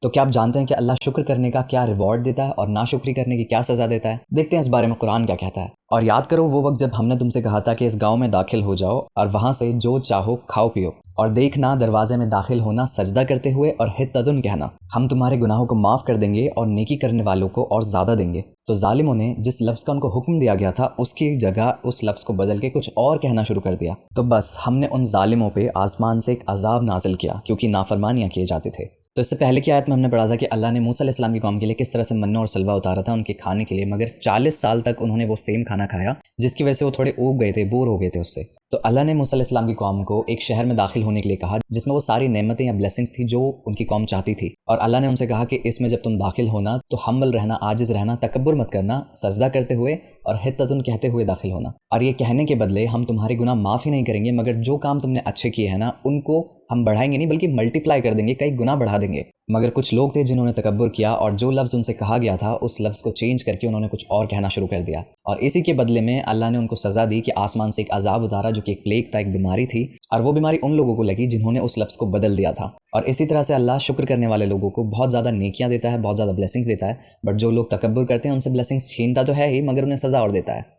تو کیا آپ جانتے ہیں کہ اللہ شکر کرنے کا کیا ریوارڈ دیتا ہے اور ناشکری کرنے کی کیا سزا دیتا ہے؟ دیکھتے ہیں اس بارے میں قرآن کیا کہتا ہے۔ اور یاد کرو وہ وقت جب ہم نے تم سے کہا تھا کہ اس گاؤں میں داخل ہو جاؤ اور وہاں سے جو چاہو کھاؤ پیو، اور دیکھنا دروازے میں داخل ہونا سجدہ کرتے ہوئے اور حتتن کہنا، ہم تمہارے گناہوں کو معاف کر دیں گے اور نیکی کرنے والوں کو اور زیادہ دیں گے۔ تو ظالموں نے جس لفظ کا ان کو حکم دیا گیا تھا اس کی جگہ اس لفظ کو بدل کے کچھ اور کہنا شروع کر دیا، تو بس ہم نے ان ظالموں پہ آسمان سے ایک عذاب نازل کیا کیونکہ نافرمانیاں کیے جاتے تھے۔ تو اس سے پہلے کی آیت میں ہم نے پڑھا تھا کہ اللہ نے موسیٰ علیہ السلام کی قوم کے لیے کس طرح سے منہ اور سلوہ اتارا تھا ان کے کھانے کے لیے، مگر 40 سال تک انہوں نے وہ سیم کھانا کھایا جس کی وجہ سے وہ تھوڑے اوب گئے تھے، بور ہو گئے تھے اس سے۔ تو اللہ نے موسیٰ علیہ السلام کی قوم کو ایک شہر میں داخل ہونے کے لیے کہا جس میں وہ ساری نعمتیں یا بلیسنگز تھی جو ان کی قوم چاہتی تھی، اور اللہ نے ان سے کہا کہ اس میں جب تم داخل ہونا تو ہمبل رہنا، عاجز رہنا، تکبر مت کرنا، سجدہ کرتے ہوئے اور حتتن کہتے ہوئے داخل ہونا، اور یہ کہنے کے بدلے ہم تمہارے گناہ معاف ہی نہیں کریں گے مگر جو کام تم نے اچھے کیے ہیں نا ان کو ہم بڑھائیں گے نہیں بلکہ ملٹیپلائی کر دیں گے، کئی گنا بڑھا دیں گے۔ مگر کچھ لوگ تھے جنہوں نے تکبر کیا اور جو لفظ ان سے کہا گیا تھا اس لفظ کو چینج کر کے انہوں نے کچھ اور کہنا شروع کر دیا، اور اسی کے بدلے میں اللہ نے ان کو سزا دی کہ آسمان سے ایک عذاب اتارا جو کہ ایک پلیگ تھا، ایک بیماری تھی، اور وہ بیماری ان لوگوں کو لگی جنہوں نے اس لفظ کو بدل دیا تھا۔ اور اسی طرح سے اللہ شکر کرنے والے لوگوں کو بہت زیادہ نیکیاں دیتا ہے، بہت زیادہ بلیسنگز دیتا ہے، بٹ جو لوگ تکبر کرتے ہیں ان سے بلیسنگز چھینتا تو ہے ہی مگر انہیں سزا اور دیتا ہے۔